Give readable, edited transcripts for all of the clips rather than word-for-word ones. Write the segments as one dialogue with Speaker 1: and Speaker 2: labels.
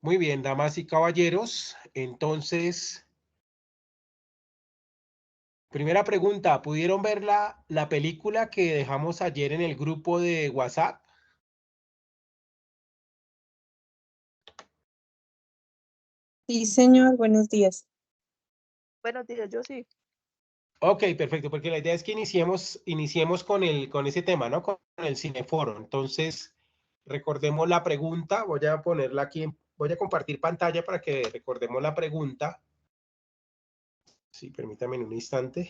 Speaker 1: Muy bien, damas y caballeros. Entonces, primera pregunta, ¿pudieron ver la película que dejamos ayer en el grupo de WhatsApp?
Speaker 2: Sí, señor, buenos días.
Speaker 3: Buenos días, yo sí.
Speaker 1: Ok, perfecto, porque la idea es que iniciemos con ese tema, ¿no? Con el cineforo. Entonces, recordemos la pregunta. Voy a ponerla aquí, voy a compartir pantalla para que recordemos la pregunta. Sí, permítame un instante.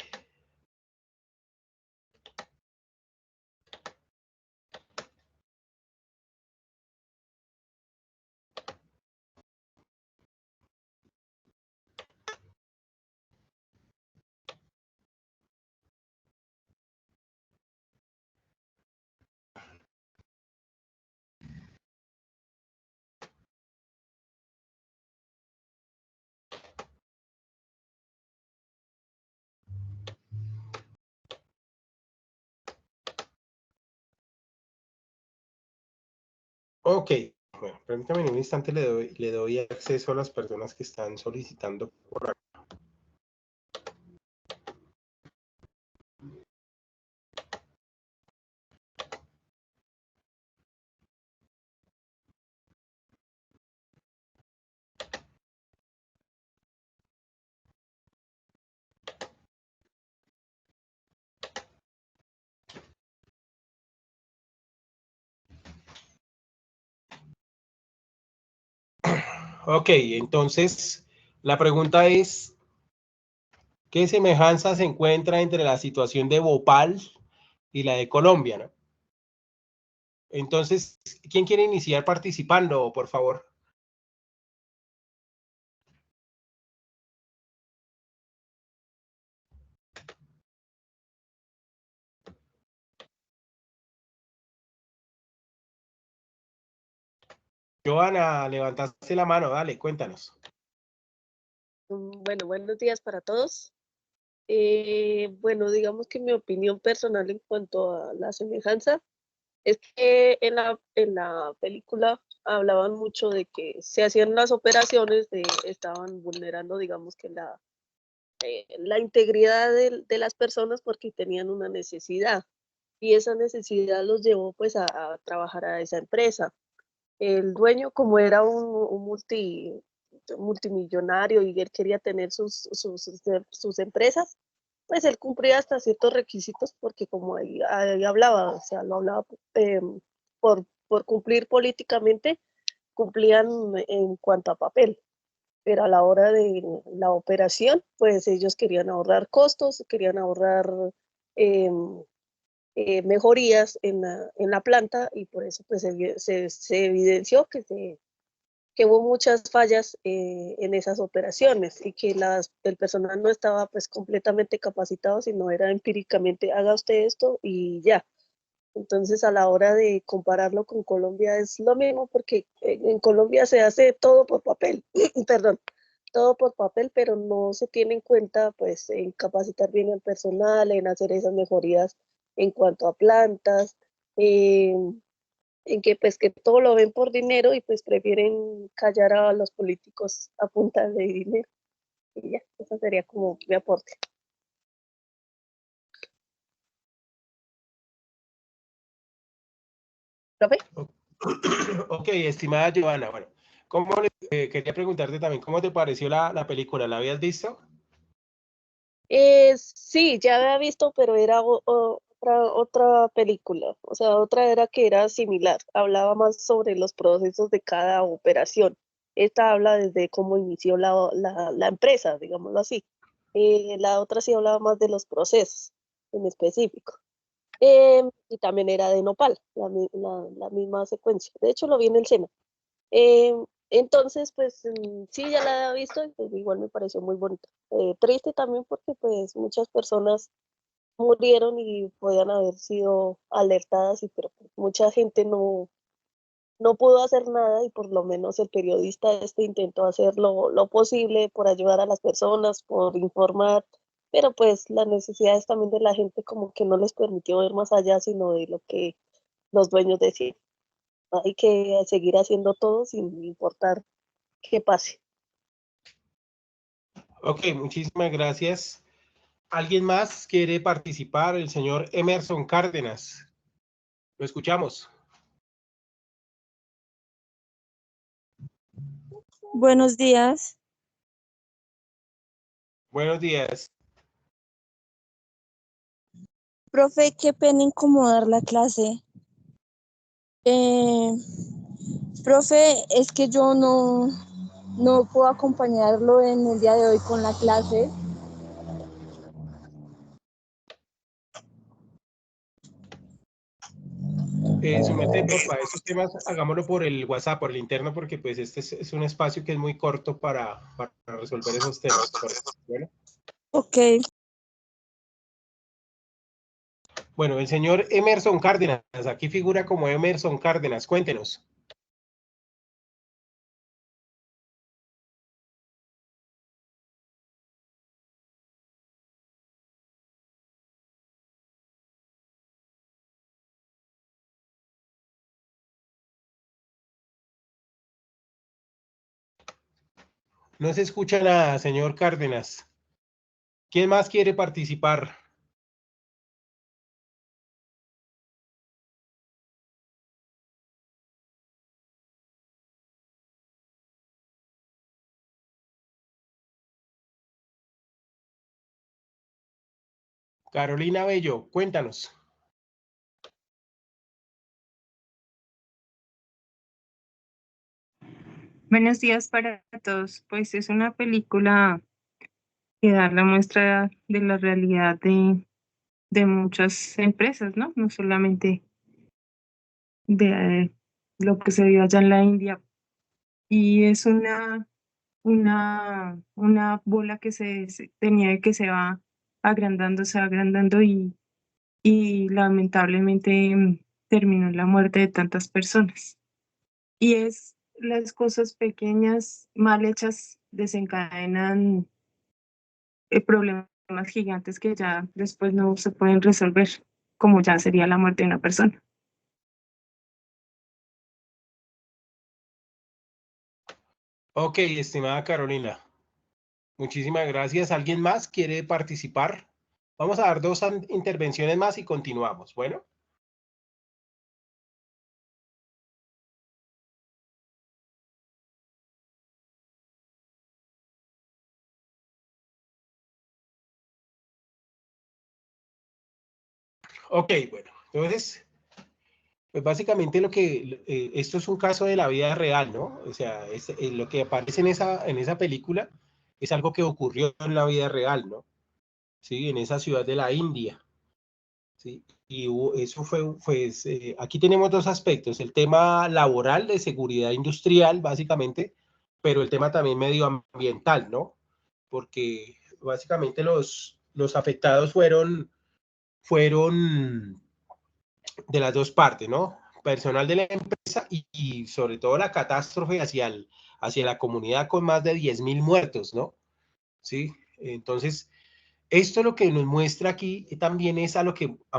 Speaker 1: Ok, bueno, permítame un instante, le doy acceso a las personas que están solicitando por acá. Ok, entonces la pregunta es, ¿qué semejanza se encuentra entre la situación de Bhopal y la de Colombia, ¿no? Entonces, ¿quién quiere iniciar participando, por favor? Joana, levantaste la mano, dale, cuéntanos.
Speaker 3: Bueno, buenos días para todos. Bueno, digamos que mi opinión personal en cuanto a la semejanza es que en la película hablaban mucho de que se hacían las operaciones, estaban vulnerando, digamos que la integridad de las personas porque tenían una necesidad y esa necesidad los llevó pues a trabajar a esa empresa. El dueño, como era un multimillonario y él quería tener sus empresas, pues él cumplía hasta ciertos requisitos porque como ahí hablaba, o sea, lo hablaba por cumplir políticamente, cumplían en cuanto a papel, pero a la hora de la operación, pues ellos querían ahorrar costos, querían ahorrar em, mejorías en la planta y por eso pues se evidenció que hubo muchas fallas en esas operaciones y que el personal no estaba pues completamente capacitado, sino era empíricamente haga usted esto y ya. Entonces a la hora de compararlo con Colombia es lo mismo porque en Colombia se hace todo por papel, perdón, todo por papel, pero no se tiene en cuenta pues en capacitar bien al personal, en hacer esas mejorías en cuanto a plantas, en que pues que todo lo ven por dinero y pues prefieren callar a los políticos a punta de dinero. Y ya, eso sería como mi aporte. ¿Profe?
Speaker 1: Ok, estimada Joana, bueno, quería preguntarte también, ¿cómo te pareció la película? ¿La habías visto?
Speaker 3: Sí, ya había visto, pero era otra película, o sea, otra era que era similar, hablaba más sobre los procesos de cada operación. Esta habla desde cómo inició la empresa, digámoslo así. La otra sí hablaba más de los procesos en específico. Y también era de Nopal, la misma secuencia. De hecho, lo vi en el Sena. Entonces, pues sí, ya la había visto y pues, igual me pareció muy bonita. Triste también porque pues muchas personas murieron y podían haber sido alertadas, pero pues, mucha gente no pudo hacer nada y por lo menos el periodista intentó hacer lo posible por ayudar a las personas, por informar, pero pues las necesidades también de la gente como que no les permitió ver más allá, sino de lo que los dueños decían. Hay que seguir haciendo todo sin importar que pase.
Speaker 1: Ok, muchísimas gracias. ¿Alguien más quiere participar? El señor Emerson Cárdenas. Lo escuchamos.
Speaker 2: Buenos días.
Speaker 1: Buenos días.
Speaker 2: Profe, qué pena incomodar la clase. Profe, es que yo no puedo acompañarlo en el día de hoy con la clase.
Speaker 1: Su merced, porfa, estos temas hagámoslo por el WhatsApp, por el interno, porque pues este es un espacio que es muy corto para resolver esos temas. Bueno.
Speaker 2: Ok.
Speaker 1: Bueno, el señor Emerson Cárdenas, aquí figura como Emerson Cárdenas, cuéntenos. No se escucha nada, señor Cárdenas. ¿Quién más quiere participar? Carolina Bello, cuéntanos.
Speaker 4: Buenos días para todos. Pues es una película que da la muestra de la realidad de muchas empresas, ¿no? No solamente de lo que se vio allá en la India. Y es una bola que de nieve que se va agrandando y lamentablemente terminó en la muerte de tantas personas. Y es las cosas pequeñas, mal hechas, desencadenan problemas gigantes que ya después no se pueden resolver, como ya sería la muerte de una persona.
Speaker 1: Ok, estimada Carolina, muchísimas gracias. ¿Alguien más quiere participar? Vamos a dar dos intervenciones más y continuamos. Bueno. Ok, bueno, entonces, pues básicamente esto es un caso de la vida real, ¿no? O sea, lo que aparece en esa película es algo que ocurrió en la vida real, ¿no? Sí, en esa ciudad de la India, ¿sí? Y eso fue, pues, aquí tenemos dos aspectos, el tema laboral de seguridad industrial, básicamente, pero el tema también medioambiental, ¿no? Porque básicamente los afectados fueron de las dos partes, ¿no? Personal de la empresa y sobre todo la catástrofe hacia la comunidad con más de 10.000 muertos, ¿no? Sí, entonces, esto lo que nos muestra aquí también es a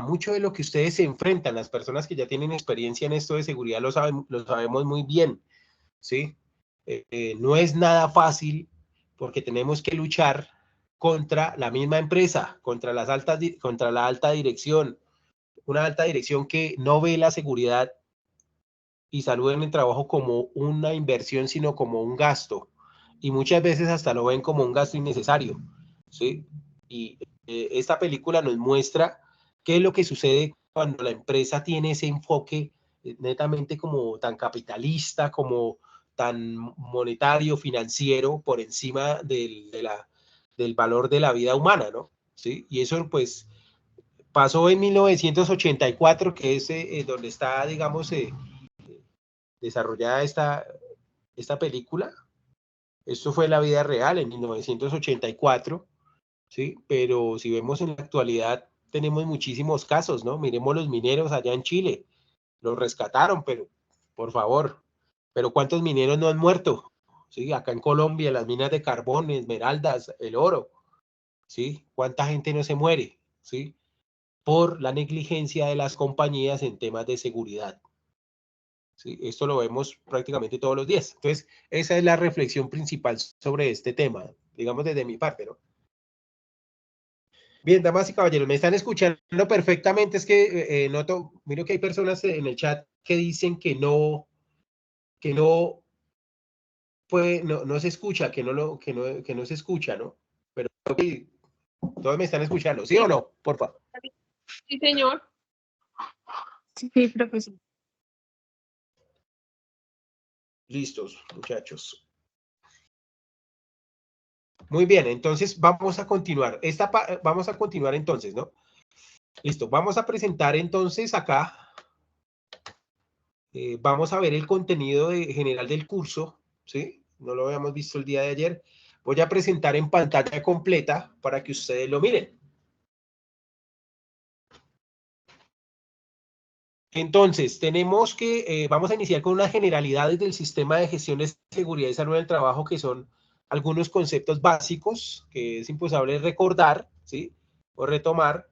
Speaker 1: mucho de lo que ustedes se enfrentan, las personas que ya tienen experiencia en esto de seguridad lo sabemos muy bien, ¿sí? No es nada fácil porque tenemos que luchar contra la misma empresa, contra la alta dirección, una alta dirección que no ve la seguridad y salud en el trabajo como una inversión, sino como un gasto. Y muchas veces hasta lo ven como un gasto innecesario, ¿sí? Y esta película nos muestra qué es lo que sucede cuando la empresa tiene ese enfoque netamente como tan capitalista, como tan monetario, financiero, por encima del valor de la vida humana, ¿no? ¿Sí? Y eso, pues, pasó en 1984, que es donde está, digamos, desarrollada esta película. Esto fue la vida real en 1984, ¿sí? Pero si vemos en la actualidad, tenemos muchísimos casos, ¿no? Miremos los mineros allá en Chile, los rescataron, pero por favor, pero ¿cuántos mineros no han muerto? ¿Sí? Acá en Colombia, las minas de carbón, esmeraldas, el oro, ¿sí? ¿Cuánta gente no se muere? ¿Sí? Por la negligencia de las compañías en temas de seguridad. ¿sí? Esto lo vemos prácticamente todos los días. Entonces, esa es la reflexión principal sobre este tema, digamos desde mi parte, ¿no? Bien, damas y caballeros, me están escuchando perfectamente. Es que noto, miro que hay personas en el chat que dicen que no puede, no se escucha, que no se escucha, ¿no? Pero okay, todos me están escuchando, ¿sí o no? Por favor.
Speaker 3: Sí, señor.
Speaker 4: Sí, profesor.
Speaker 1: Listos, muchachos. Muy bien, entonces vamos a continuar. Vamos a continuar entonces, ¿no? Listo, vamos a presentar entonces acá. Vamos a ver el contenido general del curso, ¿sí? No lo habíamos visto el día de ayer. Voy a presentar en pantalla completa para que ustedes lo miren. Entonces, tenemos que, vamos a iniciar con unas generalidades del sistema de gestión de seguridad y salud en el trabajo, que son algunos conceptos básicos que es imposible recordar, ¿sí? O retomar.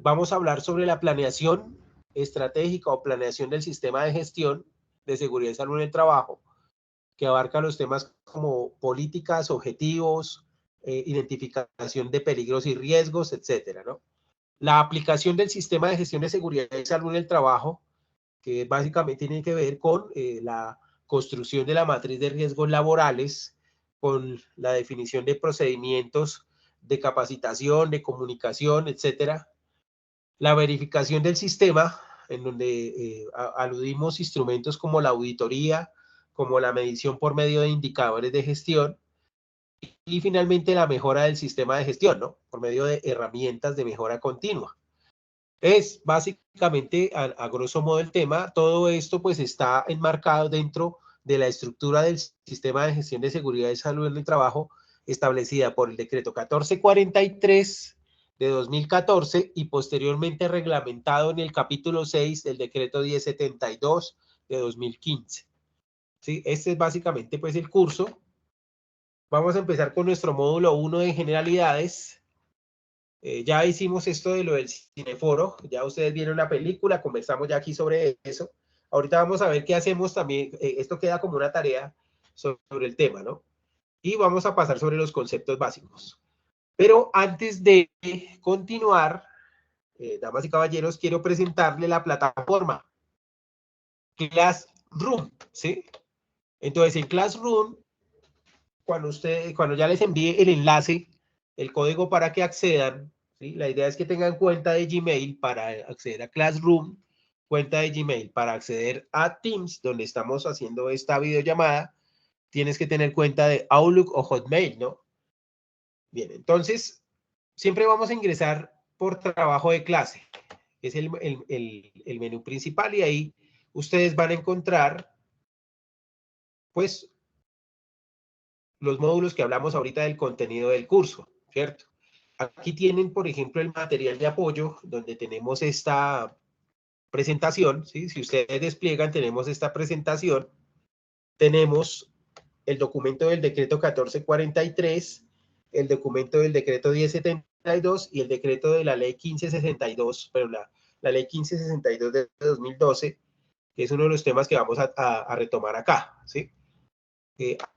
Speaker 1: Vamos a hablar sobre la planeación estratégica o planeación del sistema de gestión de seguridad y salud en el trabajo, que abarca los temas como políticas, objetivos, identificación de peligros y riesgos, etcétera, ¿no? La aplicación del sistema de gestión de seguridad y salud en el trabajo, que básicamente tiene que ver con la construcción de la matriz de riesgos laborales, con la definición de procedimientos de capacitación, de comunicación, etcétera. La verificación del sistema, en donde aludimos instrumentos como la auditoría, como la medición por medio de indicadores de gestión, y finalmente la mejora del sistema de gestión, ¿no? Por medio de herramientas de mejora continua. Es básicamente, a grosso modo, el tema. Todo esto pues está enmarcado dentro de la estructura del sistema de gestión de seguridad y salud en el trabajo establecida por el decreto 1443 de 2014 y posteriormente reglamentado en el capítulo 6 del decreto 1072 de 2015. ¿Sí? Este es básicamente pues el curso. Vamos a empezar con nuestro módulo 1 de generalidades. Ya hicimos esto de lo del cineforo, ya ustedes vieron la película, conversamos ya aquí sobre eso. Ahorita vamos a ver qué hacemos también, esto queda como una tarea sobre el tema, ¿no? Y vamos a pasar sobre los conceptos básicos. Pero antes de continuar, damas y caballeros, quiero presentarle la plataforma Classroom, ¿sí? Entonces, en Classroom, cuando ya les envíe el enlace, el código para que accedan, ¿sí? La idea es que tengan cuenta de Gmail para acceder a Classroom, cuenta de Gmail para acceder a Teams, donde estamos haciendo esta videollamada. Tienes que tener cuenta de Outlook o Hotmail, ¿no? Bien, entonces, siempre vamos a ingresar por trabajo de clase, que es el menú principal, y ahí ustedes van a encontrar, pues, los módulos que hablamos ahorita del contenido del curso, ¿cierto? Aquí tienen, por ejemplo, el material de apoyo, donde tenemos esta presentación, ¿sí? Si ustedes despliegan, tenemos esta presentación. Tenemos el documento del decreto 1443, el documento del decreto 1072 y el decreto de la ley 1562, pero la ley 1562 de 2012, que es uno de los temas que vamos a retomar acá, ¿sí?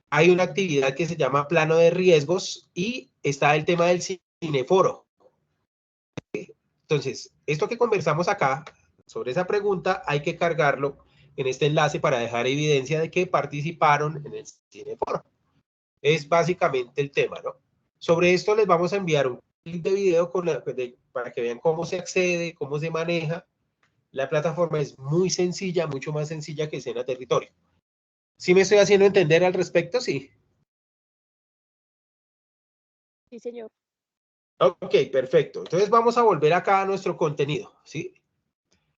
Speaker 1: Hay una actividad que se llama plano de riesgos y está el tema del cineforo. Entonces, esto que conversamos acá sobre esa pregunta, hay que cargarlo en este enlace para dejar evidencia de que participaron en el cineforo. Es básicamente el tema, ¿no? Sobre esto les vamos a enviar un link de video para que vean cómo se accede, cómo se maneja. La plataforma es muy sencilla, mucho más sencilla que Sena Territorio. ¿Sí me estoy haciendo entender al respecto? Sí.
Speaker 3: Sí, señor.
Speaker 1: Ok, perfecto. Entonces vamos a volver acá a nuestro contenido, ¿sí?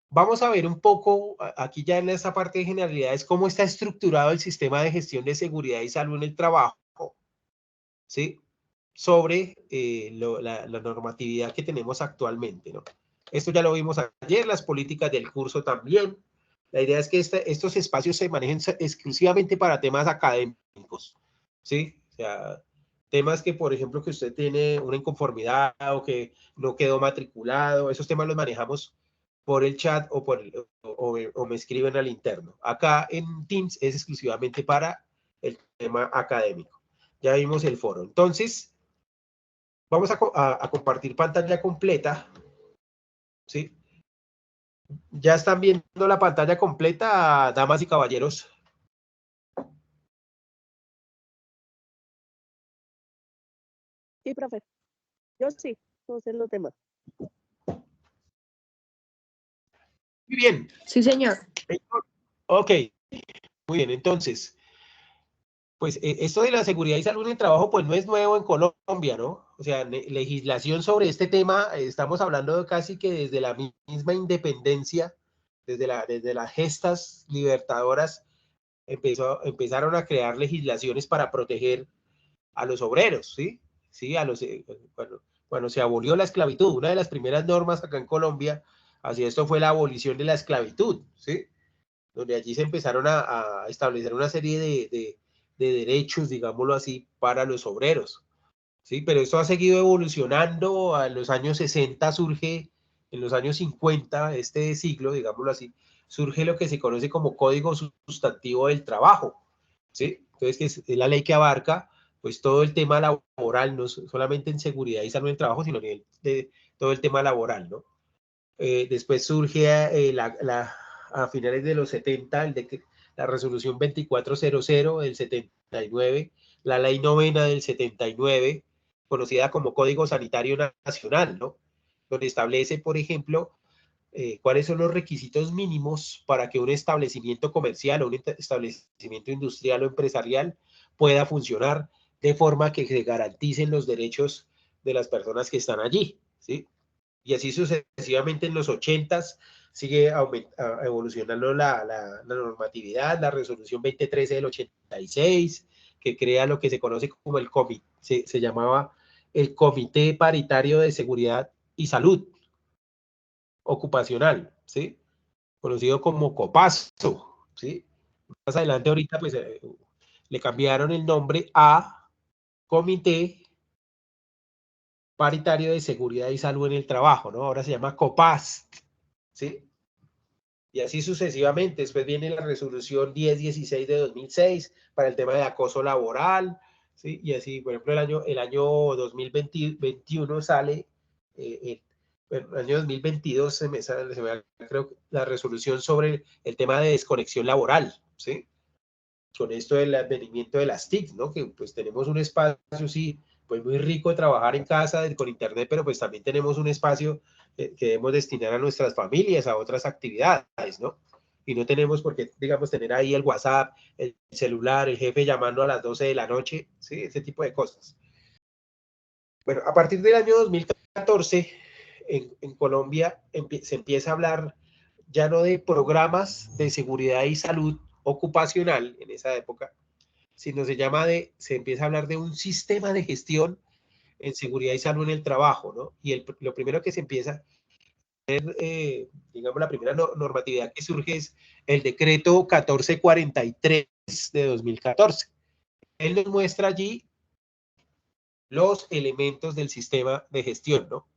Speaker 1: Vamos a ver un poco, aquí ya en esta parte de generalidades, cómo está estructurado el sistema de gestión de seguridad y salud en el trabajo, ¿sí? Sobre la normatividad que tenemos actualmente, ¿no? Esto ya lo vimos ayer, las políticas del curso también. La idea es que estos espacios se manejen exclusivamente para temas académicos, ¿sí? O sea, temas que, por ejemplo, que usted tiene una inconformidad o que no quedó matriculado, esos temas los manejamos por el chat o me escriben al interno. Acá en Teams es exclusivamente para el tema académico. Ya vimos el foro. Entonces, vamos a compartir pantalla completa. ¿Sí? ¿Ya están viendo la pantalla completa, damas y caballeros?
Speaker 3: Sí, profe. Yo sí, no sé los demás.
Speaker 1: Muy bien.
Speaker 2: Sí, señor.
Speaker 1: Ok, muy bien. Entonces, pues esto de la seguridad y salud en el trabajo, pues no es nuevo en Colombia, ¿no? O sea, legislación sobre este tema, estamos hablando de casi que desde la misma independencia, desde las gestas libertadoras, empezaron a crear legislaciones para proteger a los obreros, ¿sí? Sí, cuando se abolió la esclavitud, una de las primeras normas acá en Colombia, así esto fue la abolición de la esclavitud, ¿sí? Donde allí se empezaron a establecer una serie de derechos, digámoslo así, para los obreros, ¿sí? Pero esto ha seguido evolucionando, a los años 60 surge, en los años 50, este siglo, digámoslo así, surge lo que se conoce como Código Sustantivo del Trabajo, ¿sí? Entonces, que es la ley que abarca pues todo el tema laboral, no solamente en seguridad y salud en el trabajo, sino a nivel de todo el tema laboral, ¿no? Después surge a finales de los 70 la resolución 2400 del 79, la ley novena del 79, conocida como Código Sanitario Nacional, ¿no? Donde establece, por ejemplo, cuáles son los requisitos mínimos para que un establecimiento comercial o un establecimiento industrial o empresarial pueda funcionar de forma que se garanticen los derechos de las personas que están allí, ¿sí? Y así sucesivamente en los 80s sigue evolucionando la normatividad, la resolución 2013 del 86, que crea lo que se conoce como el comité, se llamaba el Comité Paritario de Seguridad y Salud Ocupacional, ¿sí? Conocido como COPASO, ¿sí? Más adelante ahorita pues le cambiaron el nombre a Comité Paritario de Seguridad y Salud en el Trabajo, ¿no? Ahora se llama COPAST, ¿sí? Y así sucesivamente. Después viene la resolución 1016 de 2006 para el tema de acoso laboral, ¿sí? Y así, por ejemplo, el año 2021 sale, el año 2022 creo, la resolución sobre el tema de desconexión laboral, ¿sí? Con esto del advenimiento de las TIC, ¿no? Que pues tenemos un espacio, sí, pues muy rico de trabajar en casa con internet, pero pues también tenemos un espacio que debemos destinar a nuestras familias, a otras actividades, ¿no? Y no tenemos por qué, digamos, tener ahí el WhatsApp, el celular, el jefe llamando a las 12 de la noche, ¿sí? Ese tipo de cosas. Bueno, a partir del año 2014, en Colombia se empieza a hablar ya no de programas de seguridad y salud ocupacional en esa época, sino se empieza a hablar de un sistema de gestión en seguridad y salud en el trabajo, ¿no? Y lo primero que se empieza a ver, digamos, la primera normatividad que surge es el decreto 1443 de 2014. Él nos muestra allí los elementos del sistema de gestión, ¿no?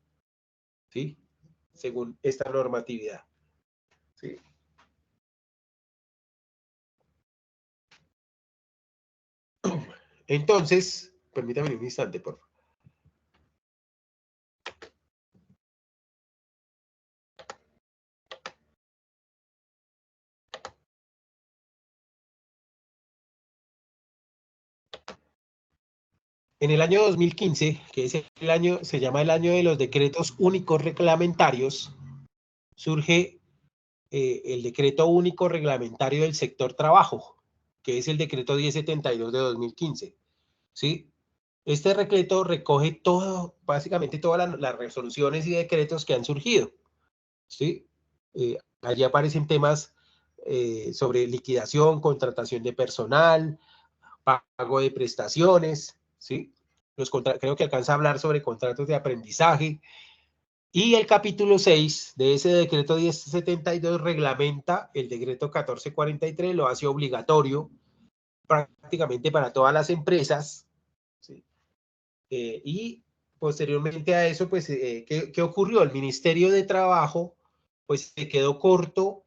Speaker 1: ¿Sí? Según esta normatividad. ¿Sí? Entonces, permítame un instante, por favor. En el año 2015, que es el año, se llama el año de los decretos únicos reglamentarios, surge el decreto único reglamentario del sector trabajo, que es el decreto 1072 de 2015, ¿sí? Este decreto recoge todo, básicamente todas las resoluciones y decretos que han surgido, ¿sí? Allí aparecen temas sobre liquidación, contratación de personal, pago de prestaciones, ¿sí? Creo que alcanza a hablar sobre contratos de aprendizaje. Y el capítulo 6 de ese decreto 1072 reglamenta el decreto 1443, lo hace obligatorio prácticamente para todas las empresas, ¿sí? Y posteriormente a eso, pues, ¿qué ocurrió? El Ministerio de Trabajo, pues se quedó corto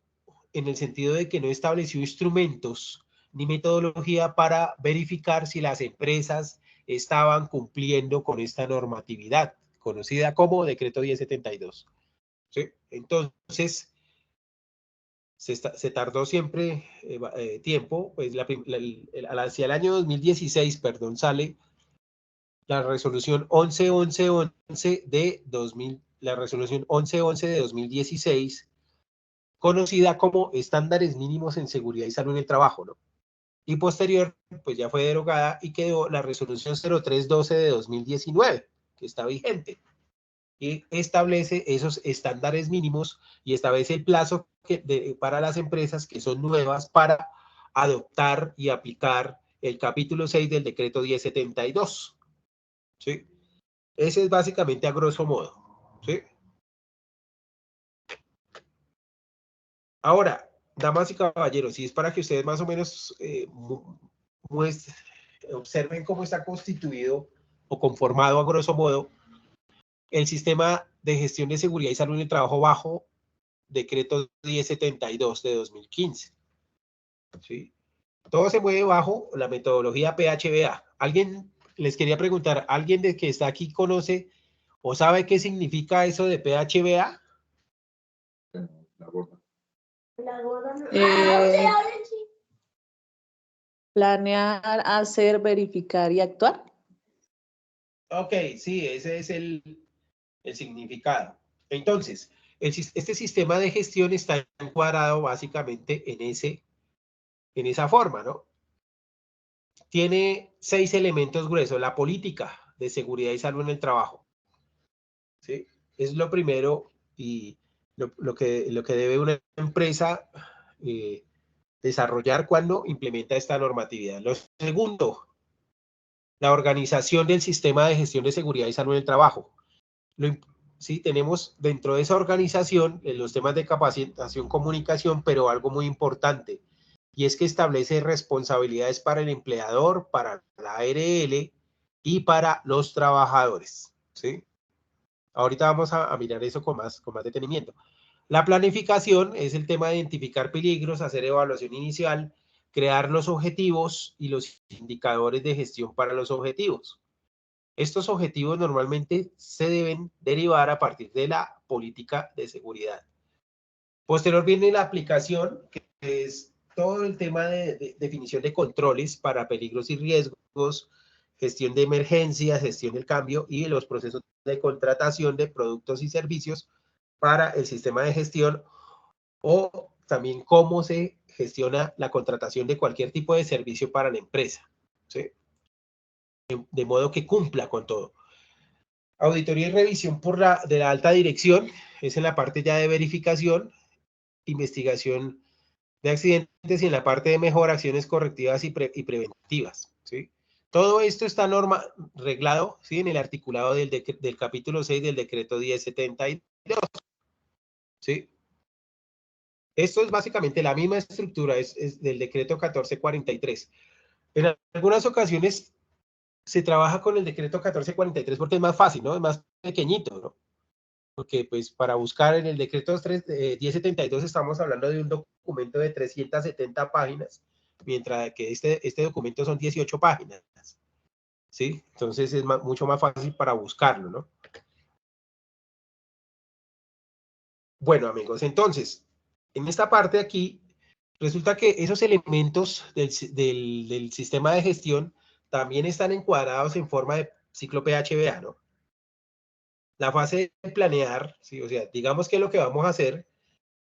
Speaker 1: en el sentido de que no estableció instrumentos ni metodología para verificar si las empresas estaban cumpliendo con esta normatividad, conocida como Decreto 1072. ¿Sí? Entonces, se tardó siempre tiempo, pues hacia el año 2016, perdón, sale la resolución 1111 de 2000, la resolución 1111 de 2016, conocida como estándares mínimos en seguridad y salud en el trabajo, ¿no? Y posterior, pues ya fue derogada y quedó la resolución 0312 de 2019, que está vigente, y establece esos estándares mínimos y establece el plazo para las empresas que son nuevas para adoptar y aplicar el capítulo 6 del decreto 1072. ¿Sí? Ese es básicamente a grosso modo. ¿Sí? Ahora, damas y caballeros, y es para que ustedes más o menos observen cómo está constituido o conformado a grosso modo el sistema de gestión de seguridad y salud en el trabajo bajo decreto 1072 de 2015. ¿Sí? Todo se mueve bajo la metodología PHBA. ¿Alguien les quería preguntar, alguien de que está aquí conoce o sabe qué significa eso de PHBA?
Speaker 5: Planear, hacer, verificar y actuar.
Speaker 1: Ok, sí, ese es el significado. Entonces, este sistema de gestión está encuadrado básicamente en esa forma, ¿no? Tiene 6 elementos gruesos. La política de seguridad y salud en el trabajo. ¿Sí? Es lo primero y lo que debe una empresa desarrollar cuando implementa esta normatividad. Lo segundo, la organización del sistema de gestión de seguridad y salud en el trabajo. Sí, tenemos dentro de esa organización los temas de capacitación, comunicación, pero algo muy importante, y es que establece responsabilidades para el empleador, para la ARL y para los trabajadores. ¿Sí? Ahorita vamos a mirar eso con más detenimiento. La planificación es el tema de identificar peligros, hacer evaluación inicial, crear los objetivos y los indicadores de gestión para los objetivos. Estos objetivos normalmente se deben derivar a partir de la política de seguridad. Posterior viene la aplicación, que es todo el tema de definición de controles para peligros y riesgos, gestión de emergencias, gestión del cambio y los procesos de contratación de productos y servicios para el sistema de gestión, o también cómo se gestiona la contratación de cualquier tipo de servicio para la empresa, ¿sí? De modo que cumpla con todo. Auditoría y revisión de la alta dirección, es en la parte ya de verificación, investigación de accidentes y en la parte de mejora, acciones correctivas y preventivas. ¿Sí? Todo esto está reglado, ¿sí? En el articulado del capítulo 6 del decreto 1072. ¿Sí? Esto es básicamente la misma estructura, es del decreto 1443. En algunas ocasiones se trabaja con el decreto 1443 porque es más fácil, ¿no? Es más pequeñito, ¿no? Porque pues para buscar en el decreto 1072 estamos hablando de un documento de 370 páginas, mientras que este documento son 18 páginas. ¿Sí? Entonces es mucho más fácil para buscarlo, ¿no? Bueno, amigos, entonces, en esta parte de aquí, resulta que esos elementos del sistema de gestión también están encuadrados en forma de ciclo PHBA, ¿no? La fase de planear, ¿sí? O sea, digamos que lo que vamos a hacer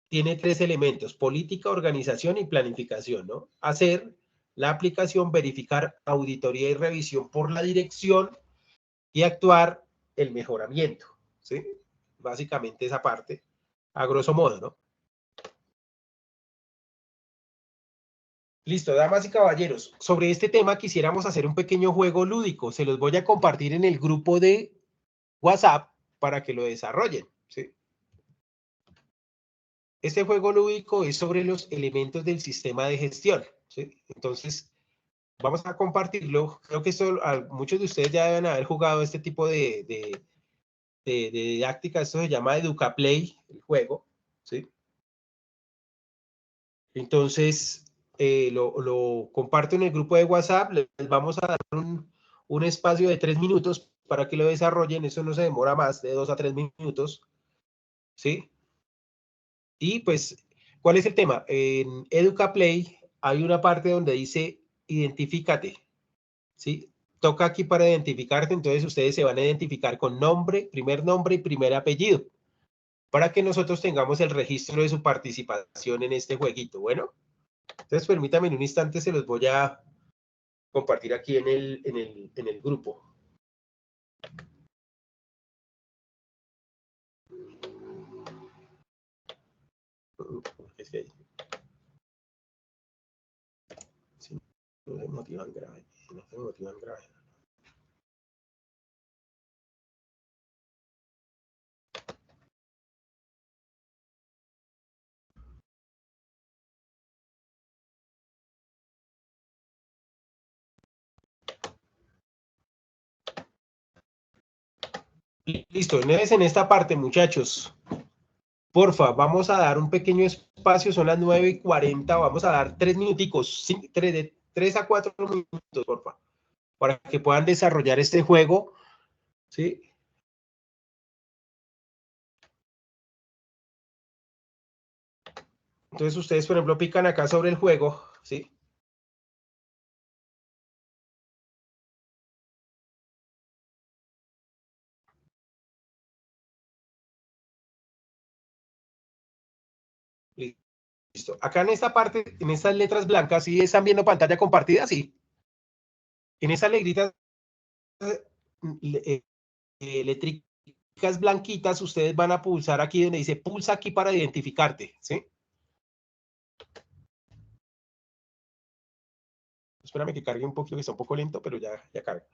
Speaker 1: tiene 3 elementos: política, organización y planificación, ¿no? Hacer, la aplicación, verificar, auditoría y revisión por la dirección, y actuar, el mejoramiento, ¿sí? Básicamente esa parte, a grosso modo, ¿no? Listo, damas y caballeros, sobre este tema quisiéramos hacer un pequeño juego lúdico. Se los voy a compartir en el grupo de WhatsApp para que lo desarrollen, ¿sí? Este juego lúdico es sobre los elementos del sistema de gestión, ¿sí? Entonces, vamos a compartirlo. Creo que esto, muchos de ustedes ya deben haber jugado este tipo de didáctica. Esto se llama EducaPlay, el juego. ¿sí? Entonces, lo comparto en el grupo de WhatsApp. Les vamos a dar un espacio de 3 minutos para que lo desarrollen. Eso no se demora más de 2 a 3 minutos, ¿sí? Y pues, ¿cuál es el tema? En EducaPlay hay una parte donde dice identifícate, ¿sí? Toca aquí para identificarte, entonces ustedes se van a identificar con nombre y primer apellido, para que nosotros tengamos el registro de su participación en este jueguito. Bueno, entonces permítanme en un instante, se los voy a compartir aquí en el grupo. Es que sí, no se motivan grave, no se motivan grave. Listo, entonces en esta parte, muchachos, porfa, vamos a dar un pequeño espacio, son las 9:40, vamos a dar 3 minuticos, de 3 a 4 minutos, porfa, para que puedan desarrollar este juego, ¿sí? Entonces ustedes, por ejemplo, pican acá sobre el juego, ¿sí? Listo. Acá en esta parte, en estas letras blancas, ¿sí están viendo pantalla compartida? Sí. En esas negritas, letricas blanquitas, ustedes van a pulsar aquí donde dice pulsa aquí para identificarte, ¿sí? Espérame que cargue un poquito, que está un poco lento, pero ya carga.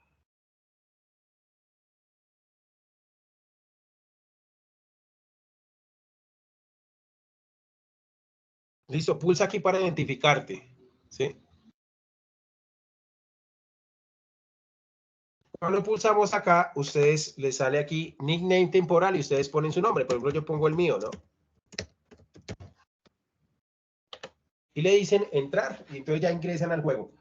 Speaker 1: Listo, pulsa aquí para identificarte, ¿sí? Cuando pulsamos acá, ustedes les sale aquí nickname temporal y ustedes ponen su nombre. Por ejemplo, yo pongo el mío, ¿no? Y le dicen entrar y entonces ya ingresan al juego.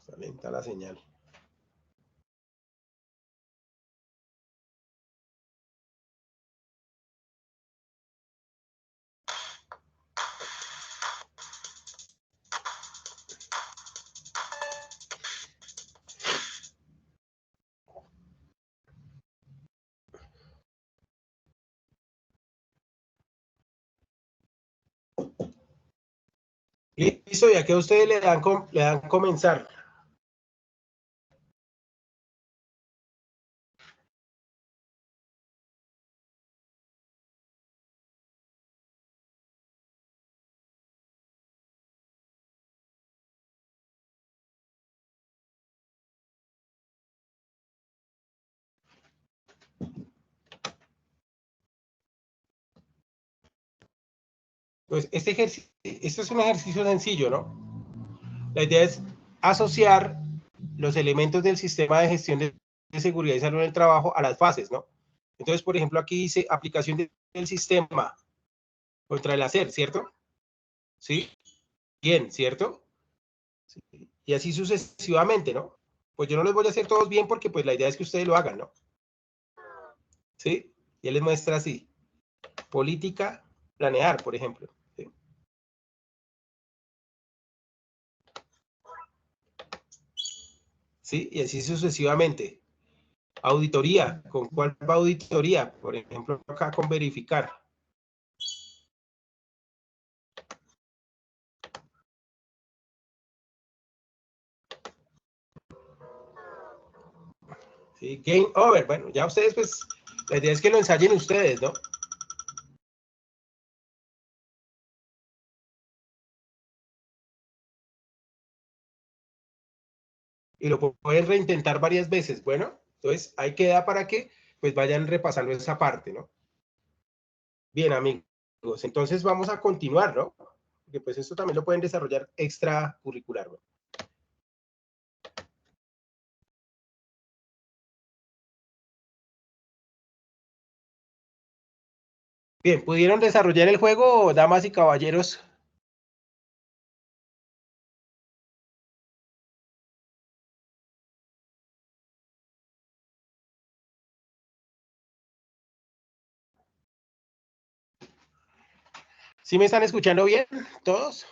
Speaker 1: Está lenta la señal. Listo, y aquí a ustedes le dan comenzar. Pues este es un ejercicio sencillo, ¿no? La idea es asociar los elementos del sistema de gestión de seguridad y salud en el trabajo a las fases, ¿no? Entonces, por ejemplo, aquí dice aplicación del sistema contra el hacer, ¿cierto? ¿Sí? Bien, ¿cierto? Sí. Y así sucesivamente, ¿no? Pues yo no les voy a hacer todos bien porque pues la idea es que ustedes lo hagan, ¿no? ¿Sí? Y él les muestra así. Política, planear, por ejemplo. ¿Sí? ¿Sí? Y así sucesivamente. Auditoría, ¿con cuál va auditoría? Por ejemplo, acá con verificar. ¿Sí? Game over. Bueno, ya ustedes, pues, la idea es que lo ensayen ustedes, ¿no? y lo pueden reintentar varias veces. Bueno, entonces ahí queda para que pues vayan repasando esa parte, ¿no? Bien, amigos, entonces vamos a continuar, ¿no? Porque pues esto también lo pueden desarrollar extracurricular, ¿no? Bien, ¿pudieron desarrollar el juego, damas y caballeros? ¿Sí me están escuchando bien todos?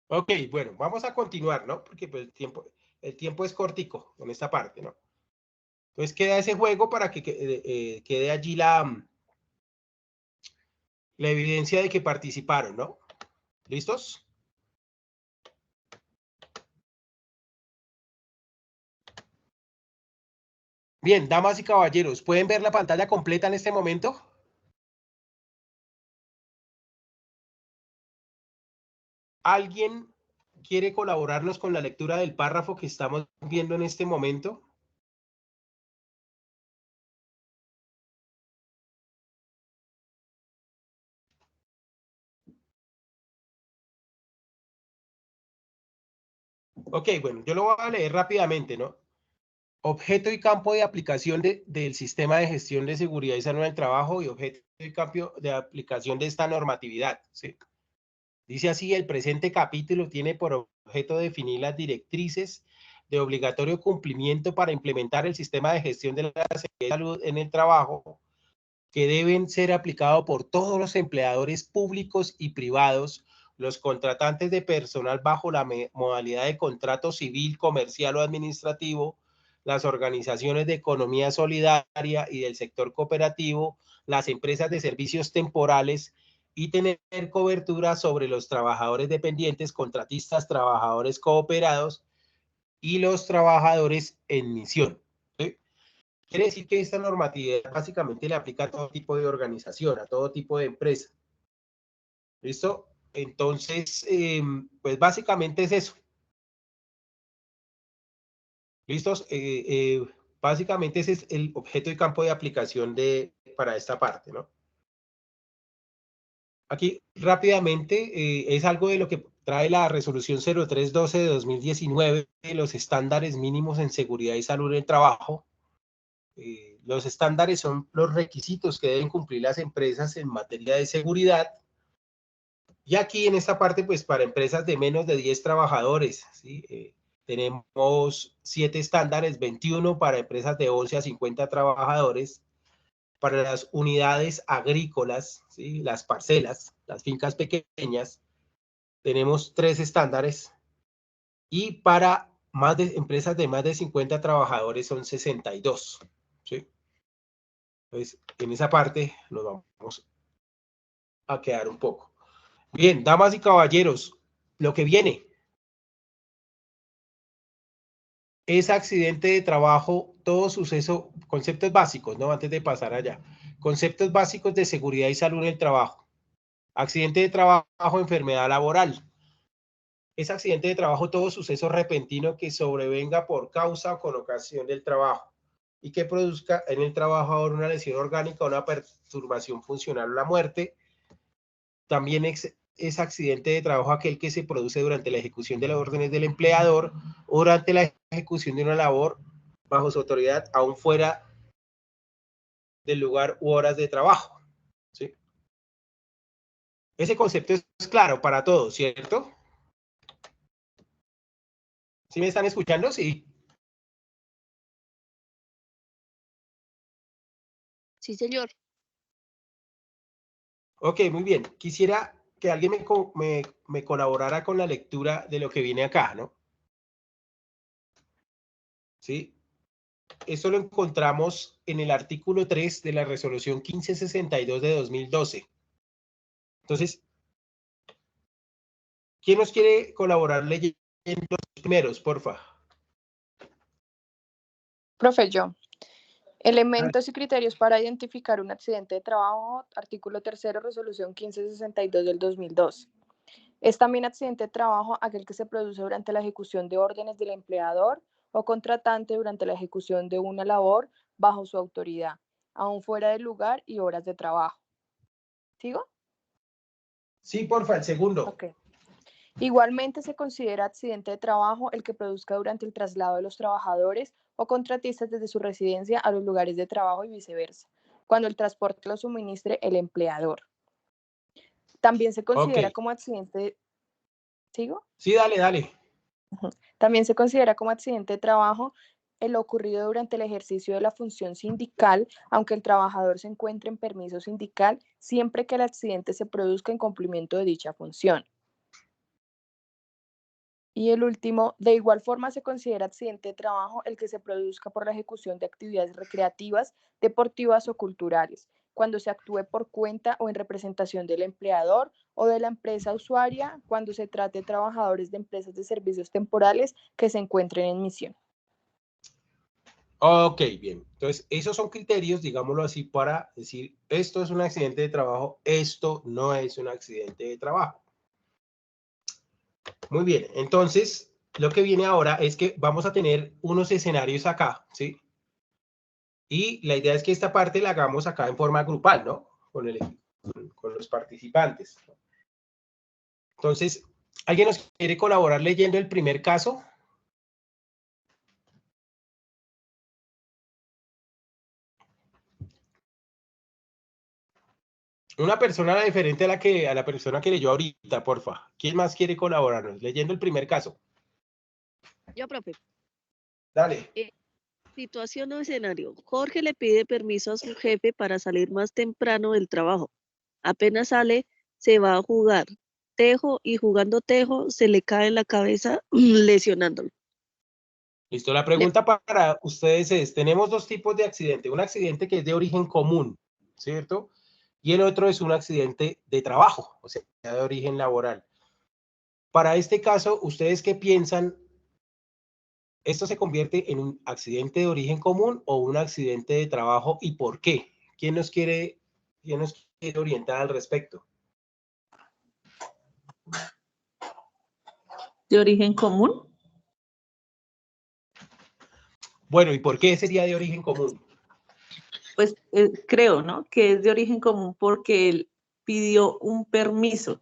Speaker 1: Ok, bueno, vamos a continuar, ¿no? Porque pues, el tiempo es cortico en esta parte, ¿no? Entonces queda ese juego para que quede allí la evidencia de que participaron, ¿no? ¿Listos? Bien, damas y caballeros, ¿pueden ver la pantalla completa en este momento? ¿Alguien quiere colaborarnos con la lectura del párrafo que estamos viendo en este momento? Ok, bueno, yo lo voy a leer rápidamente, ¿no? Objeto y campo de aplicación del sistema de gestión de seguridad y salud en el trabajo y objeto y campo de aplicación de esta normatividad, ¿sí? Dice así, el presente capítulo tiene por objeto definir las directrices de obligatorio cumplimiento para implementar el sistema de gestión de la seguridad y salud en el trabajo que deben ser aplicados por todos los empleadores públicos y privados, los contratantes de personal bajo la modalidad de contrato civil, comercial o administrativo, las organizaciones de economía solidaria y del sector cooperativo, las empresas de servicios temporales y tener cobertura sobre los trabajadores dependientes, contratistas, trabajadores cooperados y los trabajadores en misión. ¿Sí? Quiere decir que esta normatividad básicamente le aplica a todo tipo de organización, a todo tipo de empresa. ¿Listo? Entonces, pues básicamente es eso. ¿Listos? Básicamente ese es el objeto y campo de aplicación para esta parte, ¿no? Aquí rápidamente es algo de lo que trae la resolución 0312 de 2019, de los estándares mínimos en seguridad y salud en el trabajo. Los estándares son los requisitos que deben cumplir las empresas en materia de seguridad. Y aquí en esta parte, pues para empresas de menos de 10 trabajadores, ¿sí? Tenemos 7 estándares, 21 para empresas de 11 a 50 trabajadores, para las unidades agrícolas, ¿sí? Las parcelas, las fincas pequeñas, tenemos 3 estándares, y para empresas de más de 50 trabajadores son 62, ¿sí? Entonces, en esa parte nos vamos a quedar un poco. Bien, damas y caballeros, lo que viene es accidente de trabajo, todo suceso, conceptos básicos, ¿no? Antes de pasar allá. Conceptos básicos de seguridad y salud en el trabajo. Accidente de trabajo, enfermedad laboral. Es accidente de trabajo todo suceso repentino que sobrevenga por causa o con ocasión del trabajo y que produzca en el trabajador una lesión orgánica, una perturbación funcional o la muerte. También es accidente de trabajo aquel que se produce durante la ejecución de las órdenes del empleador o durante la ejecución de una labor bajo su autoridad, aún fuera del lugar u horas de trabajo. ¿Sí? Ese concepto es claro para todos, ¿cierto? ¿Sí me están escuchando? Sí.
Speaker 3: Sí, señor.
Speaker 1: Ok, muy bien. Quisiera que alguien me colaborara con la lectura de lo que viene acá, ¿no? ¿Sí? Esto lo encontramos en el artículo 3 de la resolución 1562 de 2012. Entonces, ¿quién nos quiere colaborar leyendo los primeros, porfa?
Speaker 6: Profe, yo. Elementos y criterios para identificar un accidente de trabajo, artículo 3, resolución 1562 del 2002. Es también accidente de trabajo aquel que se produce durante la ejecución de órdenes del empleador o contratante durante la ejecución de una labor bajo su autoridad, aún fuera del lugar y horas de trabajo. ¿Sigo?
Speaker 1: Sí, porfa, el segundo.
Speaker 6: Ok. Igualmente se considera accidente de trabajo el que produzca durante el traslado de los trabajadores o contratistas desde su residencia a los lugares de trabajo y viceversa, cuando el transporte lo suministre el empleador. También se considera
Speaker 1: Ok.
Speaker 6: como accidente, ¿sigo?
Speaker 1: Sí, dale, dale.
Speaker 6: También se considera como accidente de trabajo el ocurrido durante el ejercicio de la función sindical, aunque el trabajador se encuentre en permiso sindical, siempre que el accidente se produzca en cumplimiento de dicha función. Y el último, de igual forma se considera accidente de trabajo el que se produzca por la ejecución de actividades recreativas, deportivas o culturales, cuando se actúe por cuenta o en representación del empleador o de la empresa usuaria, cuando se trate de trabajadores de empresas de servicios temporales que se encuentren en misión.
Speaker 1: Ok, bien. Entonces, esos son criterios, digámoslo así, para decir, esto es un accidente de trabajo, esto no es un accidente de trabajo. Muy bien, entonces, lo que viene ahora es que vamos a tener unos escenarios acá, ¿sí? Y la idea es que esta parte la hagamos acá en forma grupal, ¿no? Con los participantes. Entonces, ¿alguien nos quiere colaborar leyendo el primer caso? Una persona diferente a la persona que leyó ahorita, porfa. ¿Quién más quiere colaborarnos? Leyendo el primer caso.
Speaker 3: Yo, profe.
Speaker 1: Dale.
Speaker 3: Situación o escenario. Jorge le pide permiso a su jefe para salir más temprano del trabajo. Apenas sale, se va a jugar tejo y jugando tejo se le cae en la cabeza lesionándolo.
Speaker 1: Listo, la pregunta para ustedes es, tenemos dos tipos de accidente. Un accidente que es de origen común, ¿cierto? Y el otro es un accidente de trabajo, o sea, de origen laboral. Para este caso, ¿ustedes qué piensan? ¿Esto se convierte en un accidente de origen común o un accidente de trabajo y por qué? ¿Quién nos quiere orientar al respecto?
Speaker 5: ¿De origen común?
Speaker 1: Bueno, ¿y por qué sería de origen común?
Speaker 5: Pues creo, ¿no? Que es de origen común porque él pidió un permiso.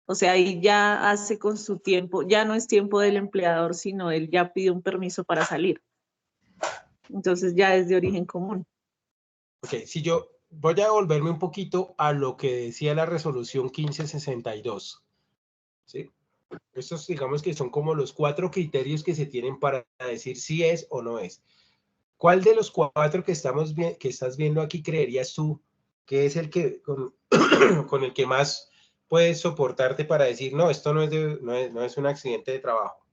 Speaker 5: O sea, ahí ya hace con su tiempo, ya no es tiempo del empleador, sino él ya pidió un permiso para salir. Entonces ya es de origen común.
Speaker 1: Ok, si yo voy a volverme un poquito a lo que decía la resolución 1562, ¿sí? Estos digamos que son como los 4 criterios que se tienen para decir si es o no es. ¿Cuál de los 4 que estás viendo aquí creerías tú que es el que con el que más puedes soportarte para decir, no, esto no es un accidente de trabajo?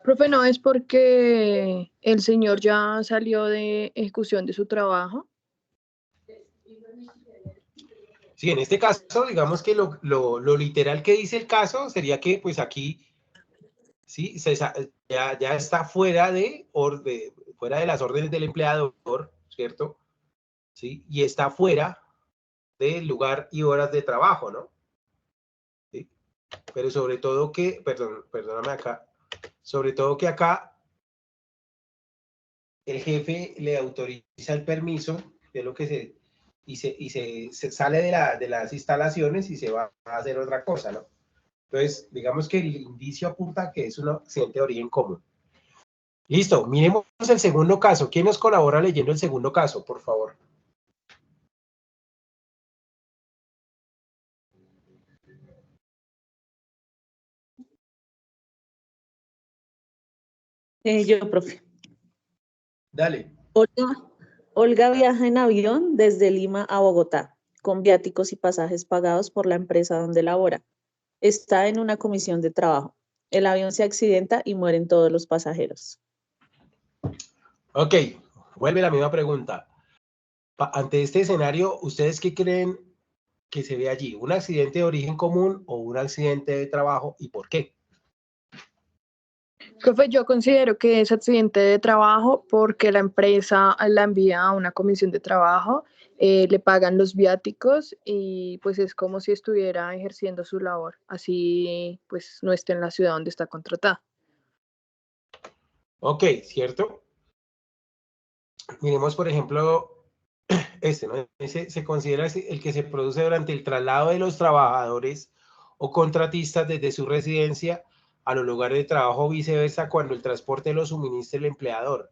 Speaker 6: Profe, ¿no es porque el señor ya salió de ejecución de su trabajo?
Speaker 1: Sí, en este caso, digamos que lo literal que dice el caso sería que pues aquí sí, ya está fuera fuera de las órdenes del empleador, ¿cierto? Sí, y está fuera del lugar y horas de trabajo, ¿no? ¿Sí? Pero sobre todo que, perdóname acá, sobre todo que acá el jefe le autoriza el permiso, de lo que se sale de las instalaciones y se va a hacer otra cosa, ¿no? Entonces, digamos que el indicio apunta que es un accidente de origen común. Listo, miremos el segundo caso. ¿Quién nos colabora leyendo el segundo caso, por favor?
Speaker 5: Yo, profe.
Speaker 1: Dale.
Speaker 5: Olga viaja en avión desde Lima a Bogotá, con viáticos y pasajes pagados por la empresa donde labora. Está en una comisión de trabajo. El avión se accidenta y mueren todos los pasajeros.
Speaker 1: Ok, vuelve la misma pregunta. Ante este escenario, ¿ustedes qué creen que se ve allí? ¿Un accidente de origen común o un accidente de trabajo y por qué?
Speaker 6: Profe, yo considero que es accidente de trabajo porque la empresa la envía a una comisión de trabajo, le pagan los viáticos y pues es como si estuviera ejerciendo su labor, así pues no esté en la ciudad donde está contratada.
Speaker 1: Ok, ¿cierto? Miremos, por ejemplo, ¿no? Ese se considera el que se produce durante el traslado de los trabajadores o contratistas desde su residencia a los lugares de trabajo o viceversa cuando el transporte lo suministra el empleador.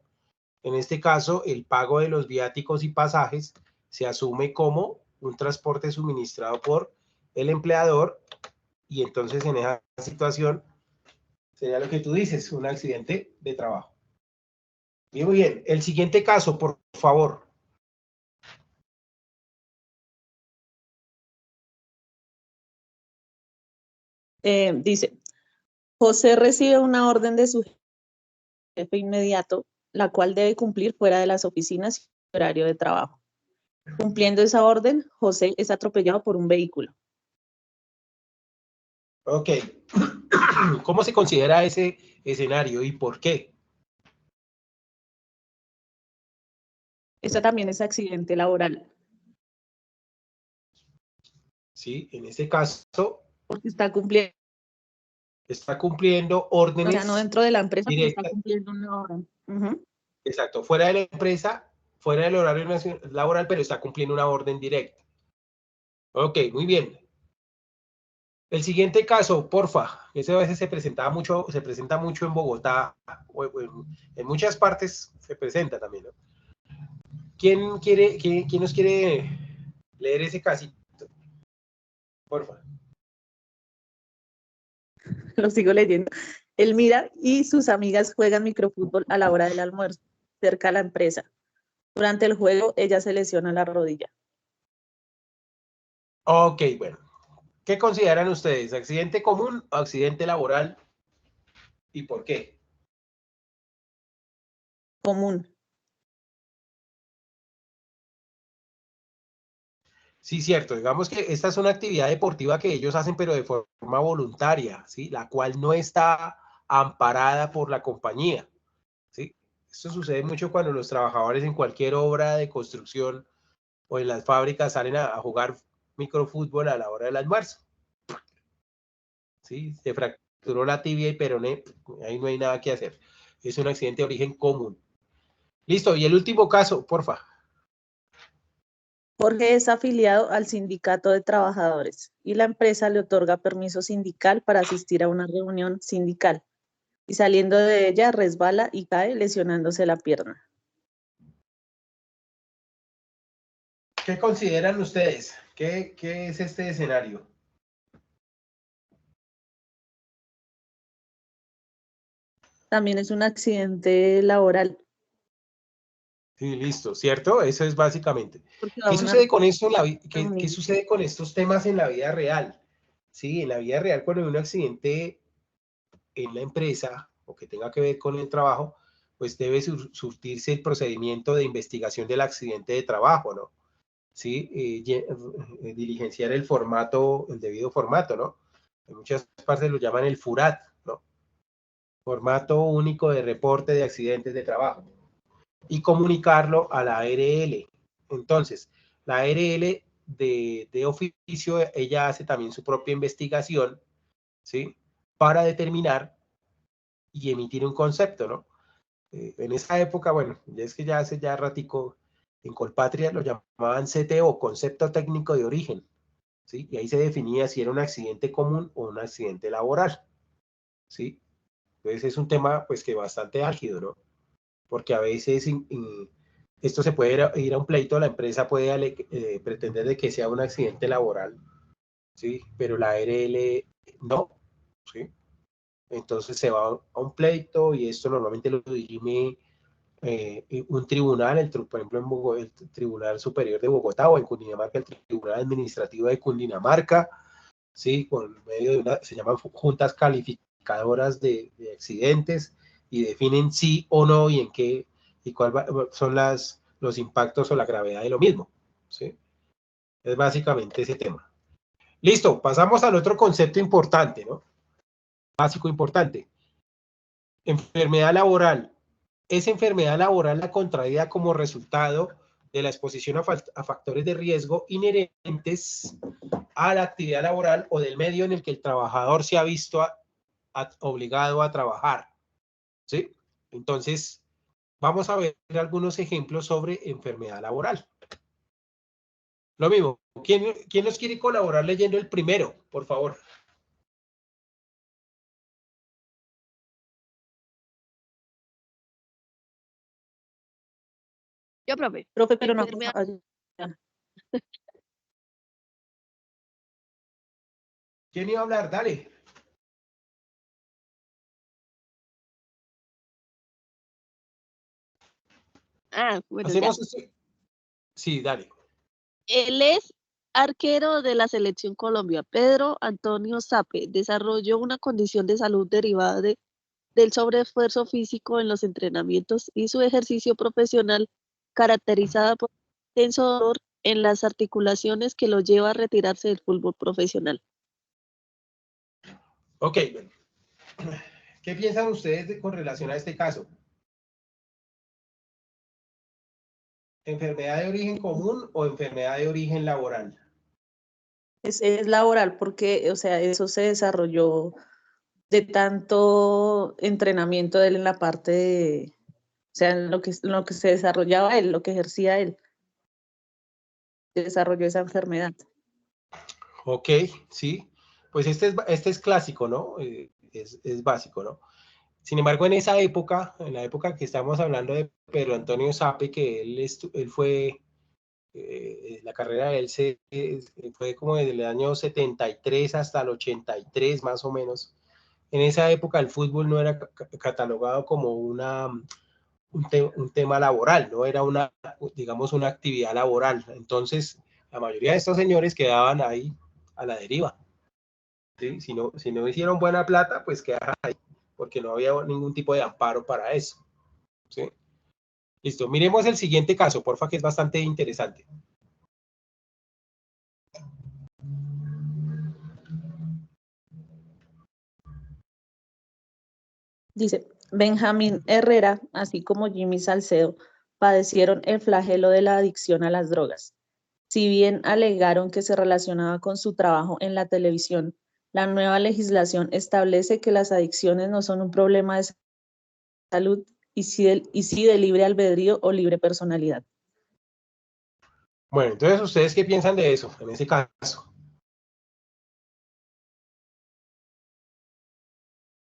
Speaker 1: En este caso, el pago de los viáticos y pasajes se asume como un transporte suministrado por el empleador y entonces en esa situación sería lo que tú dices, un accidente de trabajo. Muy bien, el siguiente caso, por favor.
Speaker 5: Dice, José recibe una orden de su jefe inmediato, la cual debe cumplir fuera de las oficinas y horario de trabajo. Cumpliendo esa orden, José es atropellado por un vehículo.
Speaker 1: Ok. ¿Cómo se considera ese escenario y por qué?
Speaker 5: Eso también es accidente laboral.
Speaker 1: Sí, en este caso
Speaker 5: Porque está cumpliendo,
Speaker 1: órdenes
Speaker 5: o sea, no dentro de la empresa, pero está
Speaker 1: directas.
Speaker 5: cumpliendo una orden.
Speaker 1: Exacto, fuera de la empresa, fuera del horario laboral, pero está cumpliendo una orden directa. Ok, muy bien. El siguiente caso, porfa. Ese a veces se presenta mucho en Bogotá, o en muchas partes se presenta también, ¿no? ¿Quién nos quiere leer ese casito? Porfa.
Speaker 5: Lo sigo leyendo. Él mira y sus amigas juegan microfútbol a la hora del almuerzo, cerca a la empresa. Durante el juego, ella se lesiona la rodilla.
Speaker 1: Ok, bueno. ¿Qué consideran ustedes? ¿Accidente común o accidente laboral? ¿Y por qué?
Speaker 5: Común.
Speaker 1: Sí, cierto. Digamos que esta es una actividad deportiva que ellos hacen, pero de forma voluntaria, ¿sí? La cual no está amparada por la compañía, ¿sí? Esto sucede mucho cuando los trabajadores en cualquier obra de construcción o en las fábricas salen a jugar microfútbol a la hora del almuerzo, ¿sí? Se fracturó la tibia y peroné, ahí no hay nada que hacer. Es un accidente de origen común. Listo, y el último caso, porfa.
Speaker 5: Jorge es afiliado al sindicato de trabajadores y la empresa le otorga permiso sindical para asistir a una reunión sindical y saliendo de ella resbala y cae lesionándose la pierna.
Speaker 1: ¿Qué consideran ustedes? ¿Qué es este escenario?
Speaker 5: También es un accidente laboral.
Speaker 1: Sí, listo, ¿cierto? Eso es básicamente.
Speaker 5: Porque va a
Speaker 1: ¿Qué
Speaker 5: una
Speaker 1: sucede con esto
Speaker 5: reunión.
Speaker 1: ¿qué sucede con estos temas en la vida real? Sí, en la vida real, cuando hay un accidente en la empresa o que tenga que ver con el trabajo, pues debe surtirse el procedimiento de investigación del accidente de trabajo, ¿no? Sí, diligenciar el debido formato, ¿no? En muchas partes lo llaman el FURAT, ¿no? Formato único de reporte de accidentes de trabajo. Y comunicarlo a la ARL. Entonces, la ARL de oficio, ella hace también su propia investigación, ¿sí? Para determinar y emitir un concepto, ¿no? En esa época, bueno, ya es que ya hace ya ratico, en Colpatria lo llamaban CTO, Concepto Técnico de Origen, ¿sí? Y ahí se definía si era un accidente común o un accidente laboral, ¿sí? Entonces es un tema, pues, que bastante álgido, ¿no? Porque a veces esto se puede ir a un pleito, la empresa puede pretender de que sea un accidente laboral, ¿sí? Pero la ARL no, ¿sí? Entonces se va a un pleito y esto normalmente lo dirime un tribunal, por ejemplo, el Tribunal Superior de Bogotá o en Cundinamarca, el Tribunal Administrativo de Cundinamarca, ¿sí? Por medio de se llaman juntas calificadoras de accidentes y definen sí o no y en qué y cuáles son los impactos o la gravedad de lo mismo, ¿sí? Es básicamente ese tema. Listo, pasamos al otro concepto importante, ¿no? Básico importante. Enfermedad laboral. Es enfermedad laboral la contraída como resultado de la exposición a factores de riesgo inherentes a la actividad laboral o del medio en el que el trabajador se ha visto obligado a trabajar. ¿Sí? Entonces, vamos a ver algunos ejemplos sobre enfermedad laboral. Lo mismo, ¿quién nos quiere colaborar leyendo el primero, por favor?
Speaker 3: Yo, profe.
Speaker 5: Profe, pero no.
Speaker 1: ¿Quién iba a hablar? Dale.
Speaker 3: Bueno,
Speaker 1: Hacemos
Speaker 3: ya.
Speaker 1: eso. Sí, dale.
Speaker 3: Él es arquero de la Selección Colombia. Pedro Antonio Sape desarrolló una condición de salud derivada del sobreesfuerzo físico en los entrenamientos y su ejercicio profesional caracterizada por intenso dolor en las articulaciones que lo lleva a retirarse del fútbol profesional.
Speaker 1: Ok. ¿Qué piensan ustedes con relación a este caso? ¿Enfermedad de origen común o enfermedad de origen laboral?
Speaker 5: Es laboral porque, o sea, eso se desarrolló de tanto entrenamiento de él en la parte de, o sea, en lo que se desarrollaba él, lo que ejercía él, desarrolló esa enfermedad.
Speaker 1: Ok, sí. Pues este es clásico, ¿no? Es básico, ¿no? Sin embargo, en esa época, en la época que estamos hablando de Pedro Antonio Sape, que él fue, la carrera de él fue como desde el año 73 hasta el 83, más o menos. En esa época el fútbol no era catalogado como un tema laboral, no era digamos, una actividad laboral. Entonces, la mayoría de estos señores quedaban ahí a la deriva. ¿Sí? Si no hicieron buena plata, pues quedaban ahí, porque no había ningún tipo de amparo para eso. ¿Sí? Listo, miremos el siguiente caso, porfa, que es bastante interesante.
Speaker 5: Dice, Benjamín Herrera, así como Jimmy Salcedo, padecieron el flagelo de la adicción a las drogas. Si bien alegaron que se relacionaba con su trabajo en la televisión, la nueva legislación establece que las adicciones no son un problema de salud y sí de libre albedrío o libre personalidad.
Speaker 1: Bueno, entonces, ¿ustedes qué piensan de eso, en ese caso?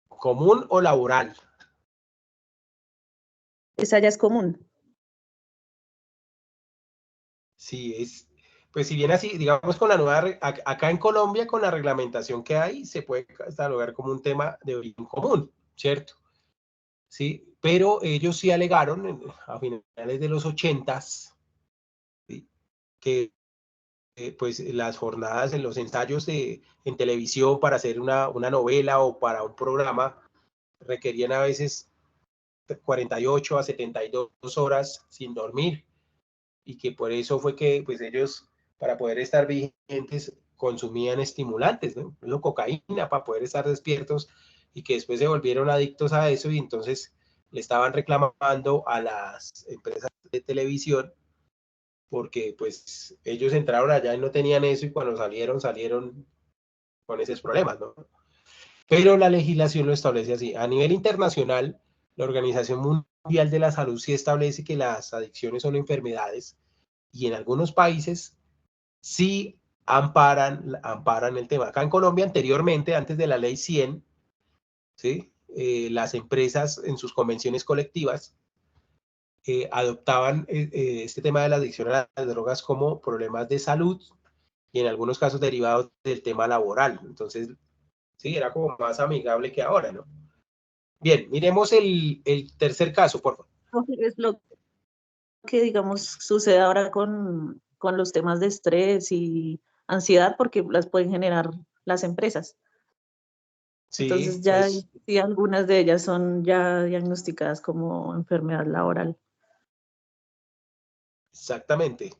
Speaker 1: ¿Común o laboral?
Speaker 5: Esa ya es común.
Speaker 1: Sí, pues si bien así, digamos, con la acá en Colombia, con la reglamentación que hay, se puede catalogar como un tema de origen común, ¿cierto? Sí, pero ellos sí alegaron a finales de los 80s, ¿sí? Que pues las jornadas en los ensayos en televisión para hacer una novela o para un programa requerían a veces 48 a 72 horas sin dormir, y que por eso fue que pues ellos, para poder estar vigentes, consumían estimulantes, ¿no? Incluso cocaína para poder estar despiertos, y que después se volvieron adictos a eso, y entonces le estaban reclamando a las empresas de televisión porque pues ellos entraron allá y no tenían eso, y cuando salieron con esos problemas, ¿no? Pero la legislación lo establece así. A nivel internacional, la Organización Mundial de la Salud sí establece que las adicciones son enfermedades, y en algunos países sí amparan el tema. Acá en Colombia, anteriormente, antes de la ley 100, ¿sí? Las empresas en sus convenciones colectivas adoptaban este tema de la adicción a las drogas como problemas de salud, y en algunos casos derivados del tema laboral. Entonces, sí, era como más amigable que ahora, ¿no? Bien, miremos el tercer caso, por favor.
Speaker 5: Es lo que, digamos, sucede ahora con los temas de estrés y ansiedad, porque las pueden generar las empresas. Entonces
Speaker 1: Sí,
Speaker 5: ya sí, algunas de ellas son ya diagnosticadas como enfermedad laboral.
Speaker 1: exactamente.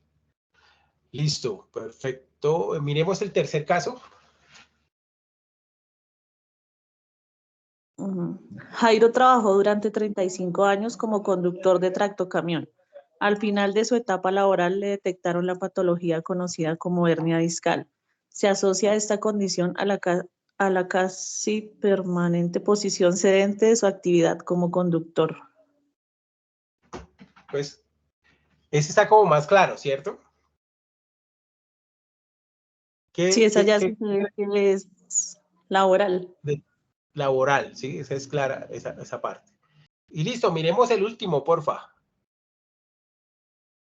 Speaker 1: Listo, perfecto. Miremos el tercer caso.
Speaker 5: Jairo trabajó durante 35 años como conductor de tractocamión. Al final de su etapa laboral le detectaron la patología conocida como hernia discal. Se asocia esta condición a la casi permanente posición sedente de su actividad como conductor.
Speaker 1: Pues ese está como más claro, ¿cierto?
Speaker 5: Sí, esa ya se ve que es laboral.
Speaker 1: Laboral, sí, esa es clara, esa parte. Y listo, miremos el último, porfa.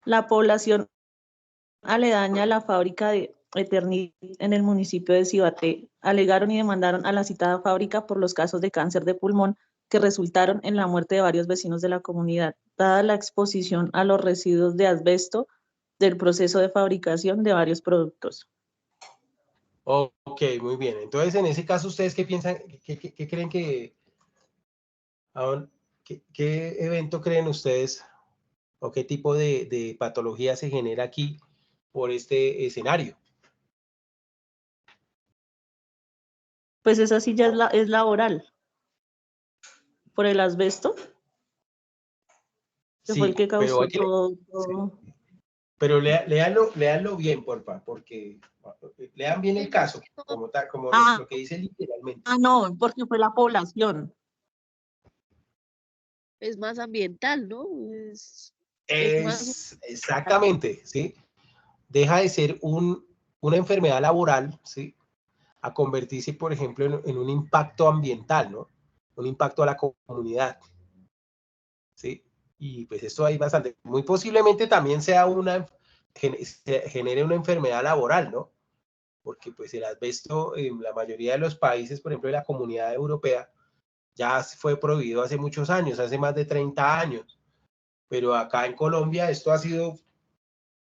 Speaker 5: La población aledaña a la fábrica de Eternit en el municipio de Cibaté alegaron y demandaron a la citada fábrica por los casos de cáncer de pulmón que resultaron en la muerte de varios vecinos de la comunidad, dada la exposición a los residuos de asbesto del proceso de fabricación de varios productos.
Speaker 1: Ok, muy bien. Entonces, en ese caso, ¿ustedes qué piensan? ¿Qué creen que... ¿Qué evento creen ustedes o qué tipo de patología se genera aquí por este escenario?
Speaker 5: Pues esa sí ya es laboral. Por el asbesto, que fue el
Speaker 1: Sí,
Speaker 5: que
Speaker 1: pero,
Speaker 5: causó todo.
Speaker 1: sí, pero léanlo bien, porfa, porque lean bien el caso, como tal, como lo que dice literalmente.
Speaker 5: No, porque fue la población.
Speaker 3: Es más ambiental, ¿no? Es más...
Speaker 1: Exactamente, ¿sí? Deja de ser una enfermedad laboral, ¿sí? A convertirse, por ejemplo, en un impacto ambiental, ¿no? Un impacto a la comunidad, ¿sí? Y pues esto hay bastante. Muy posiblemente también sea genere una enfermedad laboral, ¿no? Porque pues el asbesto en la mayoría de los países, por ejemplo, de la Comunidad Europea, ya fue prohibido hace muchos años, hace más de 30 años. Pero acá en Colombia esto ha sido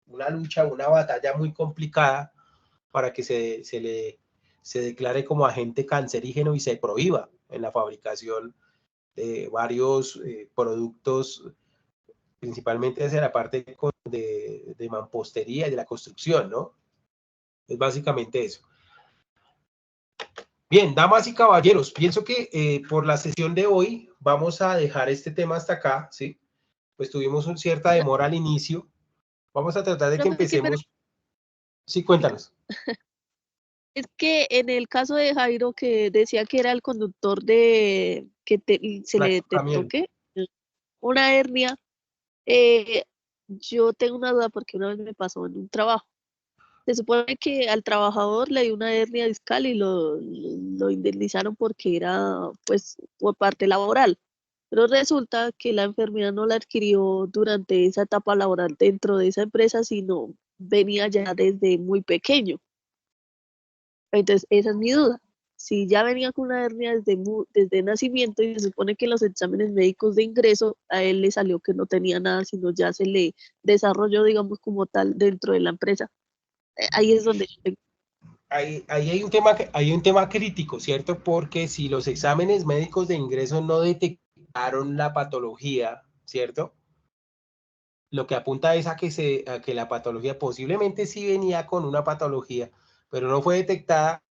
Speaker 1: una lucha, una batalla muy complicada para que se declare como agente cancerígeno y se prohíba en la fabricación de varios productos, principalmente hacia la parte de mampostería y de la construcción, ¿no? Es básicamente eso. Bien, damas y caballeros, pienso que por la sesión de hoy vamos a dejar este tema hasta acá, ¿sí? Pues tuvimos una cierta demora al inicio. Vamos a tratar de que empecemos. Sí, cuéntanos.
Speaker 3: Es que en el caso de Jairo, que decía que era el conductor de que se le detectó que una hernia, yo tengo una duda porque una vez me pasó en un trabajo. Se supone que al trabajador le dio una hernia discal y lo indemnizaron porque era pues por parte laboral. Pero resulta que la enfermedad no la adquirió durante esa etapa laboral dentro de esa empresa, sino venía ya desde muy pequeño. Entonces, esa es mi duda. Si ya venía con una hernia desde nacimiento y se supone que en los exámenes médicos de ingreso a él le salió que no tenía nada, sino ya se le desarrolló, digamos, como tal dentro de la empresa. Ahí es donde yo tengo.
Speaker 1: Ahí hay un tema crítico, ¿cierto? Porque si los exámenes médicos de ingreso no detectaron la patología, ¿cierto? Lo que apunta es a que la patología posiblemente sí venía con una patología, pero no fue detectada,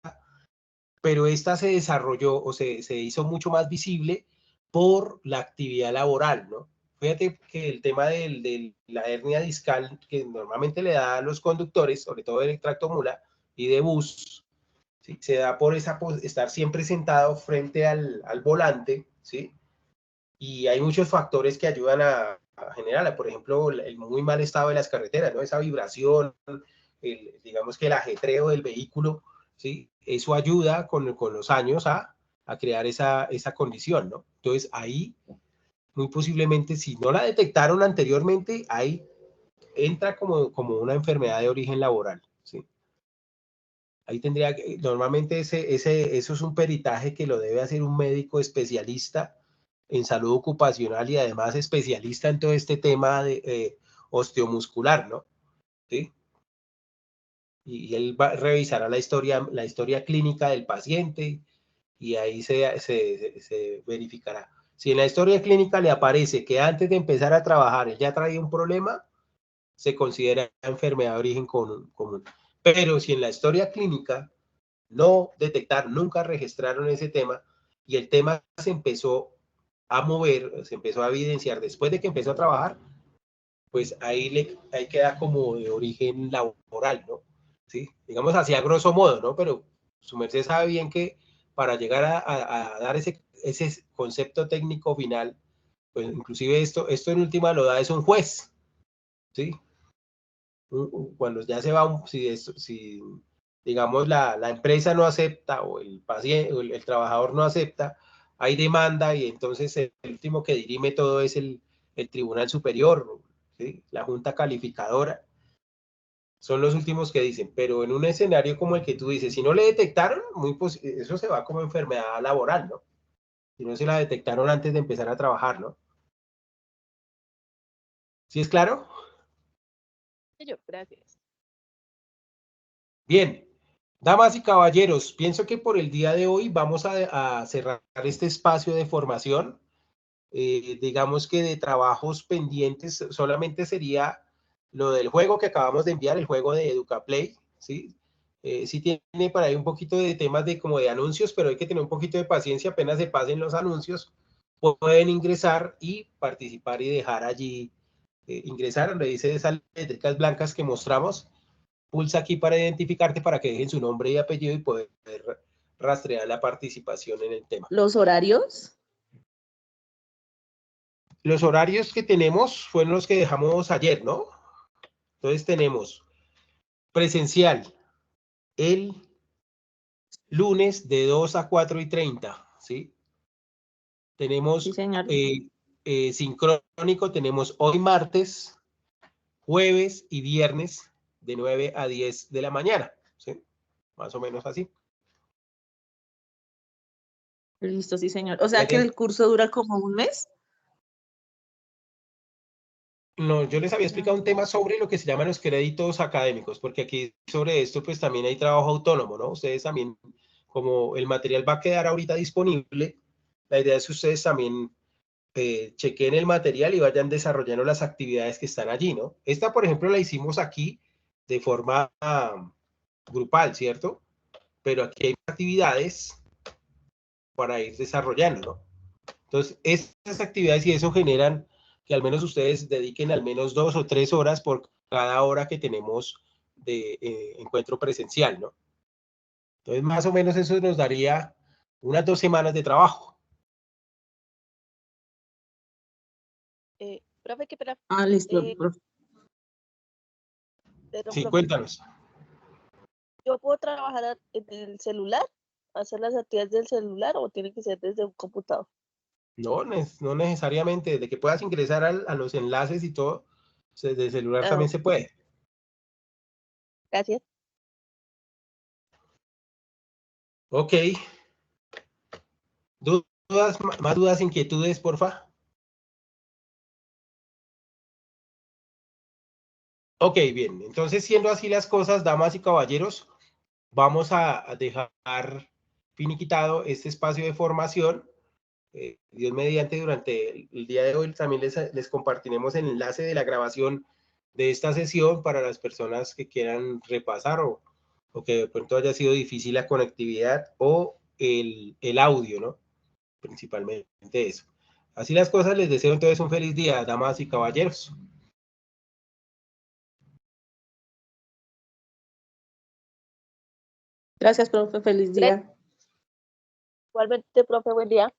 Speaker 1: pero esta se desarrolló o se hizo mucho más visible por la actividad laboral, ¿no? Fíjate que el tema de la hernia discal, que normalmente le da a los conductores, sobre todo del tracto mula y de bus, ¿sí? Se da por estar siempre sentado frente al volante, ¿sí? Y hay muchos factores que ayudan a generarla, por ejemplo, el muy mal estado de las carreteras, ¿no? Esa vibración, digamos que el ajetreo del vehículo, ¿sí? Eso ayuda con los años a crear esa condición, ¿no? Entonces ahí, muy posiblemente, si no la detectaron anteriormente, ahí entra como una enfermedad de origen laboral, ¿sí? Ahí tendría que, normalmente eso es un peritaje que lo debe hacer un médico especialista en salud ocupacional y además especialista en todo este tema de osteomuscular, ¿no? ¿Sí? Y él revisará la historia clínica del paciente y ahí se verificará. Si en la historia clínica le aparece que antes de empezar a trabajar él ya traía un problema, se considera enfermedad de origen común. Pero si en la historia clínica no detectar, nunca registraron ese tema y el tema se empezó a mover, se empezó a evidenciar después de que empezó a trabajar, pues ahí queda como de origen laboral, ¿no? ¿Sí? Digamos así a grosso modo, ¿no? Pero su merced sabe bien que para llegar a dar ese concepto técnico final, pues inclusive esto en última lo da es un juez, ¿sí? Cuando ya se va, si digamos la empresa no acepta o el paciente o el trabajador no acepta, hay demanda y entonces el último que dirime todo es el Tribunal Superior, ¿sí? La Junta Calificadora. Son los últimos que dicen, pero en un escenario como el que tú dices, si no le detectaron, eso se va como enfermedad laboral, ¿no? Si no se la detectaron antes de empezar a trabajar, ¿no? ¿Sí es claro?
Speaker 3: Yo, gracias.
Speaker 1: Bien, damas y caballeros, pienso que por el día de hoy vamos a cerrar este espacio de formación. Digamos que de trabajos pendientes solamente sería lo del juego que acabamos de enviar, el juego de EducaPlay, ¿sí? Sí tiene por ahí un poquito de temas de como de anuncios, pero hay que tener un poquito de paciencia, apenas se pasen los anuncios, pueden ingresar y participar y dejar allí, ingresar donde dice esas letricas blancas que mostramos, pulsa aquí para identificarte para que dejen su nombre y apellido y poder rastrear la participación en el tema.
Speaker 5: ¿Los horarios?
Speaker 1: Los horarios que tenemos fueron los que dejamos ayer, ¿no? Entonces tenemos presencial el lunes de 2 a 4:30, ¿sí? Tenemos
Speaker 5: Sí, señor.
Speaker 1: sincrónico, tenemos hoy martes, jueves y viernes de 9 a 10 de la mañana, ¿sí? Más o menos así.
Speaker 5: Listo, sí, señor. O sea que el curso dura como un mes.
Speaker 1: No, yo les había explicado un tema sobre lo que se llaman los créditos académicos, porque aquí sobre esto pues también hay trabajo autónomo, ¿no? Ustedes también, como el material va a quedar ahorita disponible, la idea es que ustedes también chequen el material y vayan desarrollando las actividades que están allí, ¿no? Esta, por ejemplo, la hicimos aquí de forma grupal, ¿cierto? Pero aquí hay actividades para ir desarrollando, ¿no? Entonces, estas actividades y eso generan que al menos ustedes dediquen al menos 2 o 3 horas por cada hora que tenemos de encuentro presencial, ¿no? Entonces, más o menos eso nos daría unas 2 semanas de trabajo.
Speaker 3: Profe, qué pena.
Speaker 5: Listo, profe.
Speaker 3: Pero,
Speaker 1: Sí,
Speaker 3: profe,
Speaker 1: cuéntanos.
Speaker 3: ¿yo puedo trabajar en el celular? ¿Hacer las actividades del celular o tiene que ser desde un computador?
Speaker 1: No, no necesariamente, de que puedas ingresar a los enlaces y todo, desde el celular también se puede.
Speaker 3: Gracias.
Speaker 1: Ok. ¿Dudas, más dudas, inquietudes, porfa? Ok, bien. Entonces, siendo así las cosas, damas y caballeros, vamos a dejar finiquitado este espacio de formación. Dios mediante, durante el día de hoy también les compartiremos el enlace de la grabación de esta sesión para las personas que quieran repasar o que de pronto haya sido difícil la conectividad o el audio, ¿no? Principalmente eso. Así las cosas, les deseo entonces un feliz día, damas y caballeros.
Speaker 5: Gracias, profe. Feliz día.
Speaker 3: Igualmente, profe, buen día.